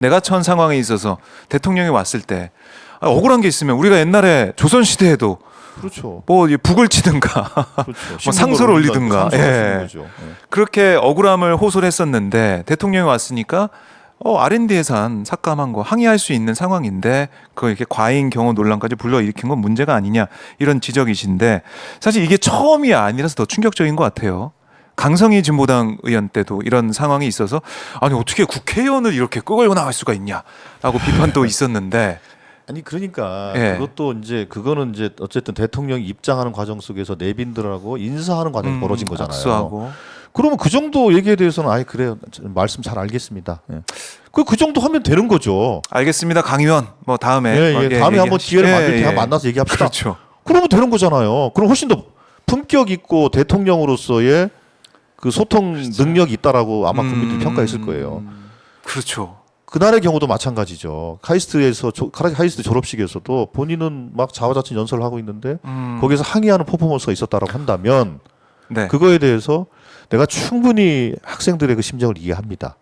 내가 처한 상황에 있어서 대통령이 왔을 때 억울한 게 있으면 우리가 옛날에 조선시대에도 그렇죠. 뭐 북을 치든가 그렇죠. 뭐 상소를 올리든가 예. 그렇게 억울함을 호소를 했었는데 대통령이 왔으니까 R&D 예산 삭감한 거 항의할 수 있는 상황인데 그거 이렇게 과잉 경호 논란까지 불러일으킨 건 문제가 아니냐 이런 지적이신데 사실 이게 처음이 아니라서 더 충격적인 것 같아요. 강성희 진보당 의원 때도 이런 상황이 있어서 아니 어떻게 국회의원을 이렇게 끌고 나갈 수가 있냐라고 비판도 있었는데 아니 그러니까 예. 그것도 이제 그거는 이제 어쨌든 대통령이 입장하는 과정 속에서 내빈들하고 인사하는 과정이 벌어진 거잖아요. 악수하고. 그러면 그 정도 얘기에 대해서는 아예 그래요. 말씀 잘 알겠습니다. 예. 그 정도 하면 되는 거죠. 알겠습니다, 강 의원. 뭐 다음에 다음에 한번 기회를 만들 때 만나서 얘기합시다. 그렇죠. 그러면 되는 거잖아요. 그럼 훨씬 더 품격 있고 대통령으로서의 그 소통 그렇죠. 능력이 있다라고 아마 국민들이 평가했을 거예요. 그렇죠. 그날의 경우도 마찬가지죠. 카이스트에서 카이스트 졸업식에서도 본인은 막 자화자찬 연설을 하고 있는데 거기서 항의하는 퍼포먼스가 있었다라고 한다면 네. 그거에 대해서 내가 충분히 학생들의 그 심정을 이해합니다.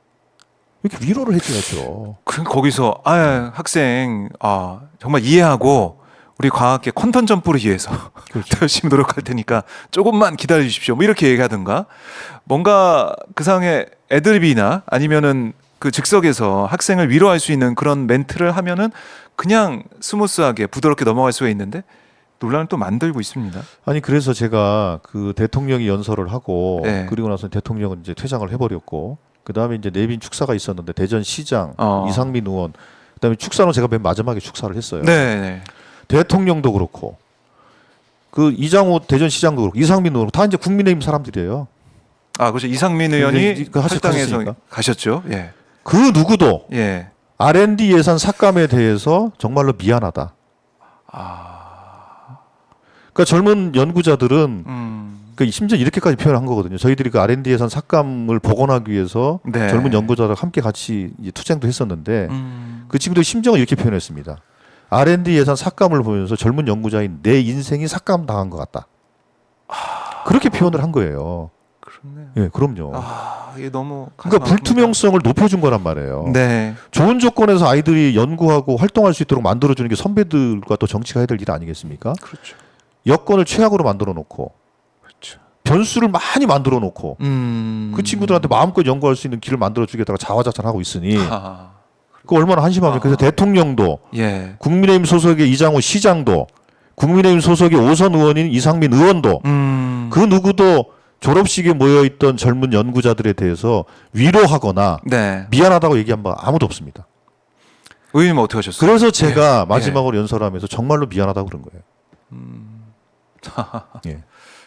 이렇게 위로를 해줘야죠. 거기서 학생 정말 이해하고 우리 과학계 퀀텀 점프를 위해서 더 열심히 노력할 테니까 조금만 기다려 주십시오. 뭐 이렇게 얘기하든가 뭔가 그 상황에 애드립이나 아니면은 그 즉석에서 학생을 위로할 수 있는 그런 멘트를 하면은 그냥 스무스하게 부드럽게 넘어갈 수가 있는데 논란을 또 만들고 있습니다. 아니 그래서 제가 그 대통령이 연설을 하고 네. 그리고 나서 대통령은 이제 퇴장을 해버렸고 그 다음에 이제 내빈 축사가 있었는데 대전시장 이상민 의원 그다음에 축사는 제가 맨 마지막에 축사를 했어요. 네. 대통령도 그렇고 그 이장호 대전시장도 그렇고 이상민 의원 다 이제 국민의힘 사람들이에요. 그렇죠. 이상민 의원이 그 할당에서 하셨으니까. 가셨죠. 예. 그 누구도 예. R&D 예산 삭감에 대해서 정말로 미안하다. 그러니까 젊은 연구자들은 그러니까 심지어 이렇게까지 표현한 거거든요. 저희들이 그 R&D 예산 삭감을 복원하기 위해서 네. 젊은 연구자들 함께 같이 이제 투쟁도 했었는데 그 친구들 심정을 이렇게 표현했습니다. R&D 예산 삭감을 보면서 젊은 연구자인 내 인생이 삭감당한 것 같다. 그렇게 표현을 한 거예요. 그렇네요. 예, 그럼요. 이게 너무 그러니까 불투명성을 높여준 거란 말이에요. 네. 좋은 조건에서 아이들이 연구하고 활동할 수 있도록 만들어주는 게 선배들과 또 정치가 해야 될 일 아니겠습니까? 그렇죠. 여건을 최악으로 만들어 놓고 그렇죠. 변수를 많이 만들어 놓고 그 친구들한테 마음껏 연구할 수 있는 길을 만들어 주겠다가 자화자찬하고 있으니 그 얼마나 한심하면 그래서 대통령도 예. 국민의힘 소속의 이장호 시장도 국민의힘 소속의 오선 의원인 이상민 의원도 그 누구도 졸업식에 모여있던 젊은 연구자들에 대해서 위로하거나 네. 미안하다고 얘기한 바 아무도 없습니다. 의원님 어떻게 하셨어요? 그래서 제가 마지막으로 연설하면서 정말로 미안하다고 그런 거예요. 예.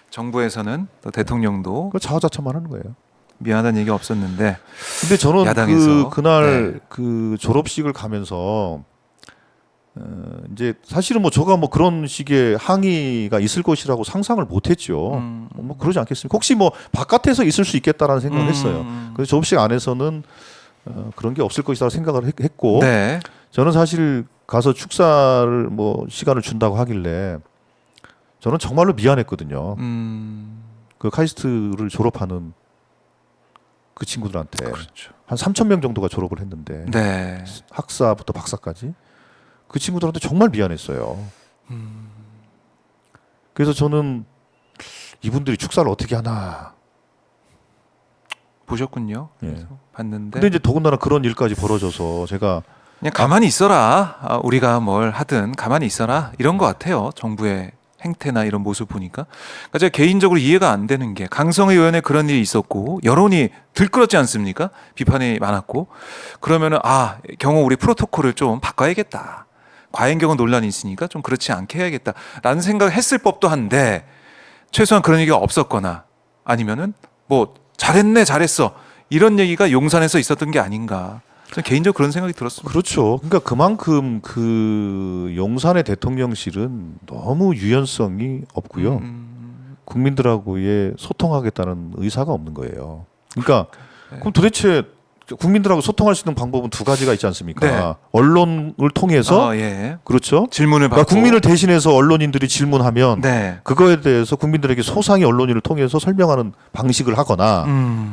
정부에서는 또 대통령도 그 자화자찬만 하는 거예요. 미안하다는 얘기가 없었는데 근데 저는 야당에서. 그날 네. 그 졸업식을 가면서 이제 사실은 뭐 제가 뭐 그런 식의 항의가 있을 것이라고 상상을 못했죠. 뭐 그러지 않겠습니까? 혹시 뭐 바깥에서 있을 수 있겠다라는 생각을 했어요. 그래서 졸업식 안에서는 그런 게 없을 것이라고 생각을 했고 네. 저는 사실 가서 축사를 뭐 시간을 준다고 하길래 저는 정말로 미안했거든요. 그 카이스트를 졸업하는 그 친구들한테 그렇죠. 한 3,000명 정도가 졸업을 했는데 네. 학사부터 박사까지 그 친구들한테 정말 미안했어요. 그래서 저는 이분들이 축사를 어떻게 하나. 보셨군요. 예. 그래서 봤는데 근데 이제 더군다나 그런 일까지 벌어져서 제가 그냥 가만히 있어라. 우리가 뭘 하든 가만히 있어라. 이런 것 같아요. 정부의 행태나 이런 모습 보니까. 그러니까 제가 개인적으로 이해가 안 되는 게 강성희 의원에 그런 일이 있었고 여론이 들끓었지 않습니까? 비판이 많았고 그러면은 경호 우리 프로토콜을 좀 바꿔야겠다. 과잉 경호 논란이 있으니까 좀 그렇지 않게 해야겠다라는 생각을 했을 법도 한데 최소한 그런 얘기가 없었거나 아니면은 뭐 잘했어 이런 얘기가 용산에서 있었던 게 아닌가. 저는 개인적으로 그런 생각이 들었습니다. 그렇죠. 그러니까 그만큼 그 용산의 대통령실은 너무 유연성이 없고요. 국민들하고의 소통하겠다는 의사가 없는 거예요. 그러니까 그럼 도대체 국민들하고 소통할 수 있는 방법은 두 가지가 있지 않습니까? 네. 언론을 통해서 예. 그렇죠. 질문을 받고 그러니까 국민을 대신해서 언론인들이 질문하면 네. 그거에 대해서 국민들에게 소상히 언론인을 통해서 설명하는 방식을 하거나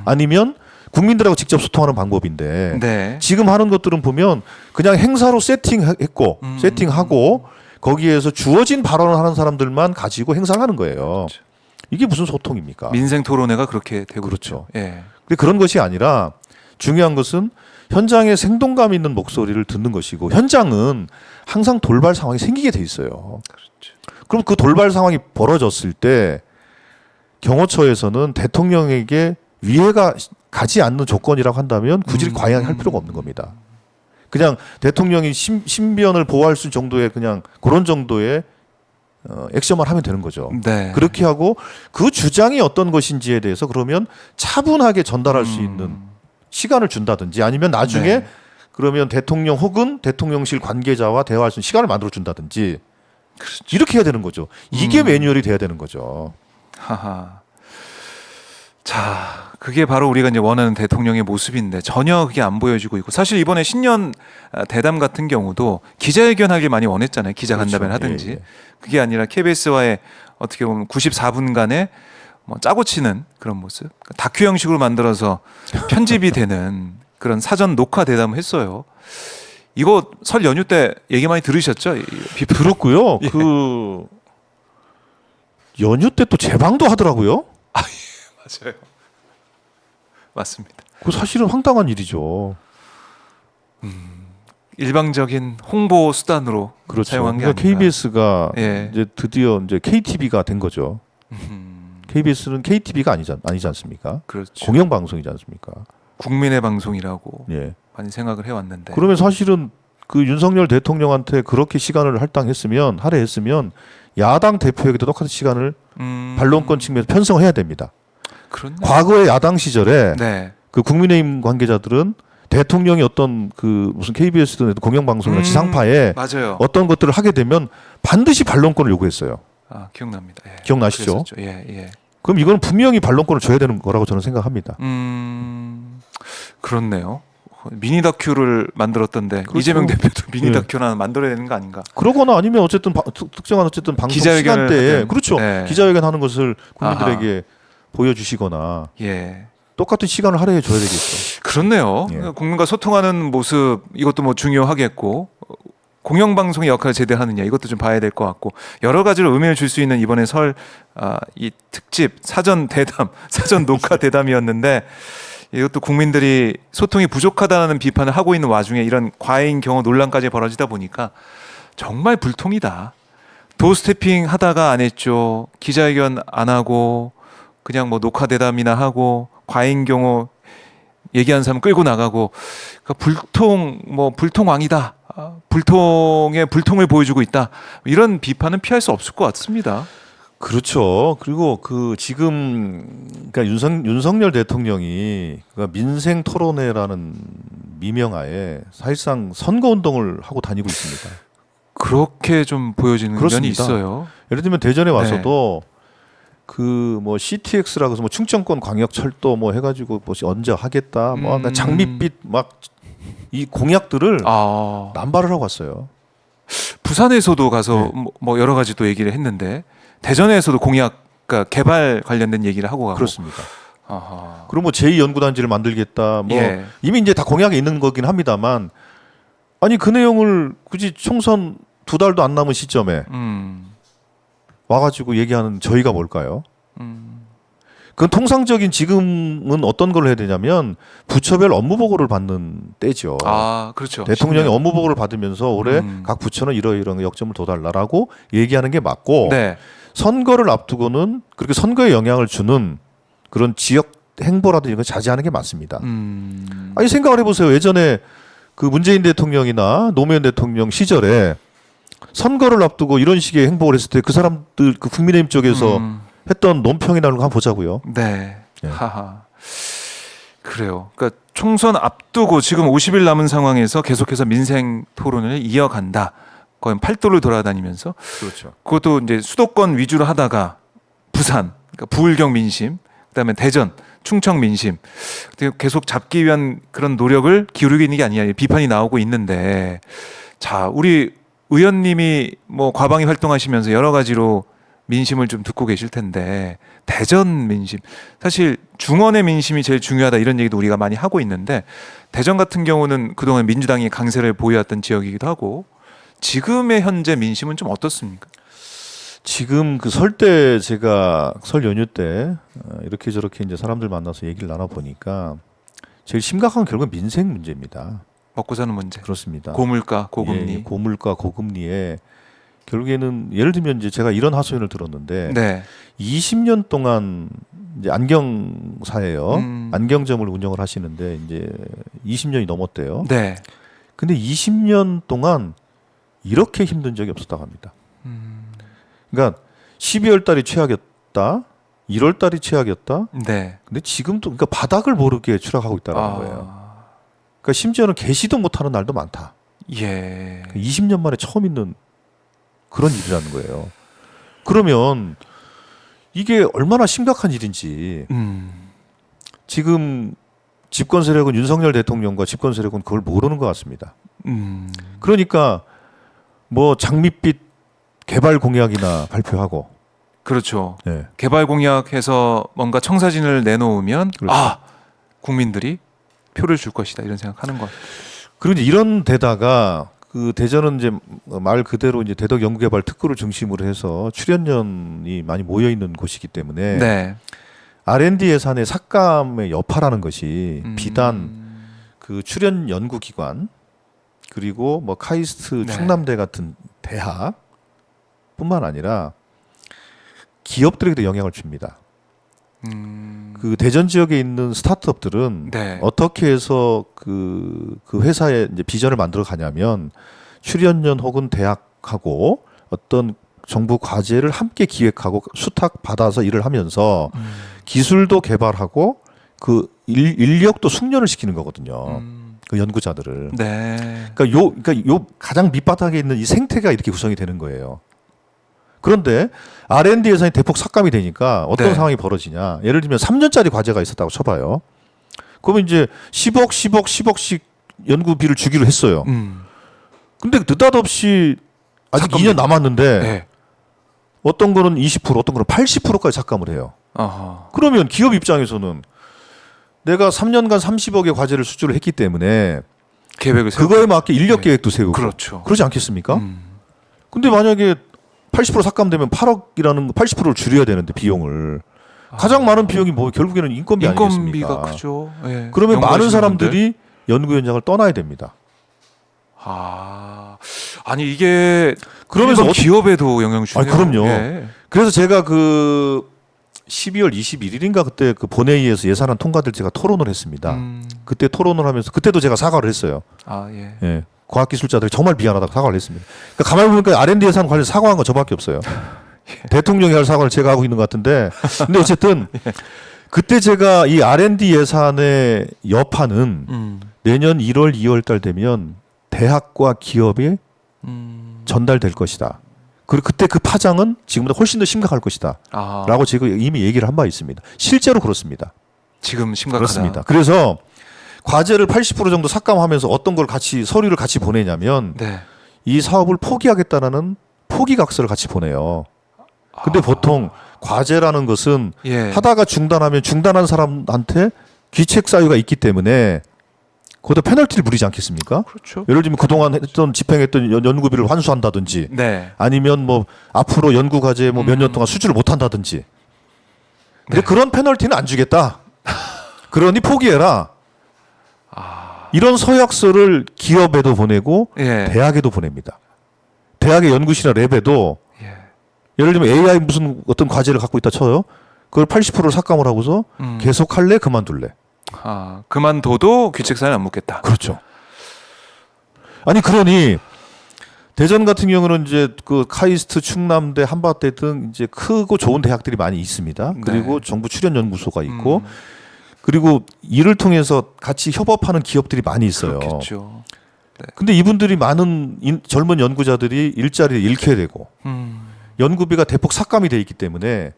아니면 국민들하고 직접 소통하는 방법인데 네. 지금 하는 것들은 보면 그냥 행사로 세팅했고 세팅하고 거기에서 주어진 발언을 하는 사람들만 가지고 행사를 하는 거예요. 그렇죠. 이게 무슨 소통입니까? 민생 토론회가 그렇게 되고 그렇죠. 있죠. 예. 근데 그런 것이 아니라 중요한 것은 현장에 생동감 있는 목소리를 듣는 것이고 현장은 항상 돌발 상황이 생기게 돼 있어요. 그렇죠. 그럼 그 돌발 상황이 벌어졌을 때 경호처에서는 대통령에게 위해가 가지 않는 조건이라고 한다면 굳이 과잉할 필요가 없는 겁니다. 그냥 대통령이 신변을 보호할 수 정도의 그냥 그런 정도의 액션만 하면 되는 거죠. 네. 그렇게 하고 그 주장이 어떤 것인지에 대해서 그러면 차분하게 전달할 수 있는 시간을 준다든지 아니면 나중에 네. 그러면 대통령 혹은 대통령실 관계자와 대화할 수 있는 시간을 만들어 준다든지 그렇죠. 이렇게 해야 되는 거죠. 이게 매뉴얼이 돼야 되는 거죠. 하하. 자, 그게 바로 우리가 이제 원하는 대통령의 모습인데 전혀 그게 안 보여지고 있고 사실 이번에 신년 대담 같은 경우도 기자회견 하길 많이 원했잖아요. 기자간담회를 그렇죠. 하든지. 예, 예. 그게 아니라 KBS와의 어떻게 보면 94분간의 뭐 짜고 치는 그런 모습. 다큐 형식으로 만들어서 편집이 되는 그런 사전 녹화 대담을 했어요. 이거 설 연휴 때 얘기 많이 들으셨죠? 들었고요. 예. 그 연휴 때 또 재방도 하더라고요. 맞아요. 맞습니다. 그 사실은 황당한 일이죠. 일방적인 홍보 수단으로 그렇죠. 사용한 게 그러니까 아닌가. KBS가 예. 이제 드디어 이제 KTV가 된 거죠. KBS는 KTV가 아니지 않습니까? 그렇죠. 공영 방송이지 않습니까? 국민의 방송이라고 예. 많이 생각을 해왔는데. 그러면 사실은 그 윤석열 대통령한테 그렇게 시간을 할애했으면 야당 대표에게도 똑같은 시간을 반론권 측면에서 편성해야 됩니다. 그렇네. 과거의 야당 시절에 네. 그 국민의힘 관계자들은 대통령이 어떤 그 무슨 KBS든 공영방송이나 지상파에 맞아요. 어떤 것들을 하게 되면 반드시 반론권을 요구했어요. 아, 기억납니다. 예. 기억나시죠? 그랬었죠. 예, 예. 그럼 이거는 분명히 반론권을 줘야 되는 거라고 저는 생각합니다. 그렇네요. 미니 다큐를 만들었던데 그렇죠. 이재명 대표도 미니 네. 다큐를 하나 만들어야 되는 거 아닌가? 그러거나 아니면 어쨌든 특정한 어쨌든 방송 기자회견을 시간대에 하든. 그렇죠. 네. 기자회견 하는 것을 국민들에게 보여주시거나 예. 똑같은 시간을 할애해 줘야 되겠죠. 그렇네요. 예. 국민과 소통하는 모습 이것도 뭐 중요하겠고 공영방송의 역할을 제대로 하느냐 이것도 좀 봐야 될 것 같고 여러 가지로 의미를 줄 수 있는 이번에 이 특집 사전 대담 사전 녹화 대담이었는데 이것도 국민들이 소통이 부족하다는 비판을 하고 있는 와중에 이런 과잉 경호 논란까지 벌어지다 보니까 정말 불통이다. 도스태핑 하다가 안 했죠. 기자회견 안 하고 그냥 뭐 녹화 대담이나 하고 과잉 경호 얘기하는 사람 끌고 나가고 그러니까 불통왕이다. 불통의 불통을 보여주고 있다. 이런 비판은 피할 수 없을 것 같습니다. 그렇죠. 그리고 그 지금 그러니까 윤석열 대통령이 그러니까 민생 토론회라는 미명하에 사실상 선거 운동을 하고 다니고 있습니다. 그렇게 좀 보여지는 그렇습니다. 면이 있어요. 예를 들면 대전에 와서도 그 뭐 CTX라고 해서 뭐 충청권 광역철도 뭐 해가지고 뭐 언제 하겠다 뭐 그러니까 장밋빛 막 이 공약들을 남발을 하고 왔어요. 부산에서도 가서 네. 뭐 여러 가지 또 얘기를 했는데 대전에서도 공약 그러니까 개발 관련된 얘기를 하고 가고 그렇습니다. 아하. 그리고 뭐 제2연구단지를 만들겠다. 뭐 예. 이미 이제 다 공약이 있는 거긴 합니다만 아니 그 내용을 굳이 총선 2달도 안 남은 시점에 와가지고 얘기하는 저희가 뭘까요? 그건 통상적인 지금은 어떤 걸 해야 되냐면 부처별 업무 보고를 받는 때죠. 아, 그렇죠. 대통령이 10년. 업무 보고를 받으면서 올해 각 부처는 이러이러한 역점을 둬달라라고 얘기하는 게 맞고 네. 선거를 앞두고는 그렇게 선거에 영향을 주는 그런 지역 행보라든지 이런 걸 자제하는 게 맞습니다. 아니 생각을 해보세요. 예전에 그 문재인 대통령이나 노무현 대통령 시절에 선거를 앞두고 이런 식의 행보를 했을 때 그 사람들 그 국민의힘 쪽에서 했던 논평이나 이런 거 한번 보자고요. 네. 예. 하하. 그래요. 그러니까 총선 앞두고 지금 50일 남은 상황에서 계속해서 민생 토론을 이어간다. 거의 팔도를 돌아다니면서 그렇죠. 그것도 이제 수도권 위주로 하다가 부산, 그러니까 부울경 민심, 그다음에 대전, 충청 민심 계속 잡기 위한 그런 노력을 기울이고 있는 게 아니냐 비판이 나오고 있는데 자 우리 의원님이 뭐 과방위 활동하시면서 여러 가지로 민심을 좀 듣고 계실 텐데 대전 민심 사실 중원의 민심이 제일 중요하다 이런 얘기도 우리가 많이 하고 있는데 대전 같은 경우는 그동안 민주당이 강세를 보여왔던 지역이기도 하고 지금의 현재 민심은 좀 어떻습니까? 지금 그 설 때 제가 설 연휴 때 이렇게 저렇게 이제 사람들 만나서 얘기를 나눠 보니까 제일 심각한 건 결국 민생 문제입니다. 먹고 사는 문제, 그렇습니다. 고물가, 고금리. 예, 고물가, 고금리에 결국에는 예를 들면 이제 제가 이런 하소연을 들었는데 네. 20년 동안 이제 안경사예요. 음. 안경점을 운영을 하시는데 이제 20년이 넘었대요. 네. 근데 20년 동안 이렇게 힘든 적이 없었다고 합니다. 그러니까 12월 달이 최악이었다. 1월 달이 최악이었다. 네. 근데 지금도 그러니까 바닥을 모르게 추락하고 있다는 거예요. 그러니까 심지어는 개시도 못하는 날도 많다. 예. 20년 만에 처음 있는 그런 일이라는 거예요. 그러면 이게 얼마나 심각한 일인지 지금 집권 세력은 윤석열 대통령과 집권 세력은 그걸 모르는 것 같습니다. 그러니까 뭐 장밋빛 개발 공약이나 발표하고 그렇죠. 네. 개발 공약해서 뭔가 청사진을 내놓으면 그렇죠. 아 국민들이 표를 줄 것이다 이런 생각하는 것. 그리고 이제 이런 데다가 그 대전은 이제 말 그대로 이제 대덕 연구개발 특구를 중심으로 해서 출연연이 많이 모여 있는 곳이기 때문에 네. R&D 예산의 삭감의 여파라는 것이 비단 그 출연 연구기관 그리고 뭐 카이스트 네. 충남대 같은 대학뿐만 아니라 기업들에게도 영향을 줍니다. 그 대전 지역에 있는 스타트업들은 네. 어떻게 해서 그 회사의 이제 비전을 만들어 가냐면 출연연 혹은 대학하고 어떤 정부 과제를 함께 기획하고 수탁 받아서 일을 하면서 기술도 개발하고 그 인력도 숙련을 시키는 거거든요. 그 연구자들을. 네. 그러니까 요 가장 밑바닥에 있는 이 생태가 이렇게 구성이 되는 거예요. 그런데 R&D 예산이 대폭 삭감이 되니까 어떤 네. 상황이 벌어지냐. 예를 들면 3년짜리 과제가 있었다고 쳐봐요. 그러면 이제 10억씩 연구비를 주기로 했어요. 근데 느닷없이 아직 삭감이- 2년 남았는데 네. 어떤 거는 20%, 어떤 거는 80%까지 삭감을 해요. 어허. 그러면 기업 입장에서는 내가 3년간 30억의 과제를 수주를 했기 때문에 계획을 세우고. 그거에 맞게 인력 네. 계획도 세우고 그렇죠. 그러지 않겠습니까? 음. 근데 만약에 80% 삭감되면 8억이라는 80%를 줄여야 되는데 비용을 가장 많은 비용이 뭐 결국에는 인건비 인건비가 아니겠습니까? 크죠. 예. 그러면 많은 연구하시는 사람들이 분들. 연구 현장을 떠나야 됩니다. 아니 이게 그러면서 일반 기업에도 영향을 주네요. 그럼요. 예. 그래서 제가 그 12월 21일인가 그때 그 본회의에서 예산안 통과될 제가 토론을 했습니다. 그때 토론을 하면서 그때도 제가 사과를 했어요. 아 예. 예. 과학기술자들이 정말 미안하다고 사과를 했습니다. 그러니까 가만히 보니까 R&D 예산 관련 사과한 건 저밖에 없어요. 대통령이 할 사과를 제가 하고 있는 것 같은데, 근데 어쨌든 그때 제가 이 R&D 예산의 여파는 내년 1월, 2월 달 되면 대학과 기업에 전달될 것이다. 그리고 그때 그 파장은 지금보다 훨씬 더 심각할 것이다. 아, 라고 지금 이미 얘기를 한 바 있습니다. 실제로 그렇습니다. 지금 심각하다. 그렇습니다. 그래서 과제를 80% 정도 삭감하면서 어떤 걸 같이 서류를 같이 보내냐면 네. 이 사업을 포기하겠다라는 포기각서를 같이 보내요. 근데 보통 과제라는 것은 예. 하다가 중단하면 중단한 사람한테 귀책 사유가 있기 때문에 거기다 페널티를 물리지 않겠습니까? 그렇죠. 예를 들면 그동안 했던 집행했던 연구비를 환수한다든지 네. 아니면 뭐 앞으로 연구 과제 뭐 몇 년 동안 수주를 못 한다든지. 근데 네. 그런 페널티는 안 주겠다. 그러니 포기해라. 이런 서약서를 기업에도 보내고 예. 대학에도 보냅니다. 대학의 연구실이나 랩에도 예. 예를 들면 AI 무슨 어떤 과제를 갖고 있다 쳐요. 그걸 80%를 삭감을 하고서 계속 할래 그만둘래. 아, 그만둬도 귀책 사유는 안 묻겠다. 그렇죠. 아니 그러니 대전 같은 경우는 이제 그 카이스트, 충남대, 한밭대 등 이제 크고 좋은 대학들이 많이 있습니다. 그리고 네. 정부 출연 연구소가 있고 그리고 이를 통해서 같이 협업하는 기업들이 많이 있어요. 그렇겠죠. 근데 이분들이 많은 젊은 연구자들이 일자리를 잃게 되고 연구비가 대폭 삭감이 돼 있기 때문에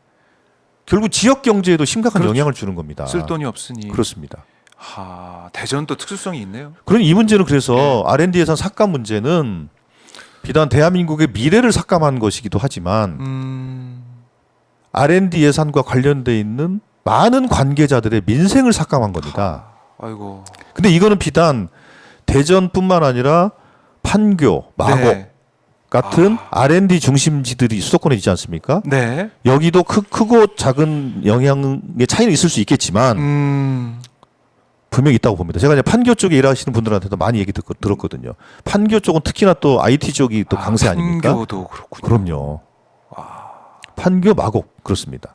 결국 지역 경제에도 심각한 그렇죠. 영향을 주는 겁니다. 쓸 돈이 없으니. 그렇습니다. 대전 또 특수성이 있네요. 그런 이 문제는 그래서 R&D 예산 삭감 문제는 비단 대한민국의 미래를 삭감한 것이기도 하지만 R&D 예산과 관련돼 있는 많은 관계자들의 민생을 삭감한 겁니다. 아이고. 근데 이거는 비단 대전뿐만 아니라 판교, 마곡 네. 같은 R&D 중심지들이 수도권에 있지 않습니까? 네. 여기도 크고 작은 영향의 차이는 있을 수 있겠지만 분명히 있다고 봅니다. 제가 이제 판교 쪽에 일하시는 분들한테도 많이 얘기 들었거든요. 판교 쪽은 특히나 또 IT 쪽이 또 강세 아닙니까? 판교도 그렇군요. 그럼요. 판교, 마곡 그렇습니다.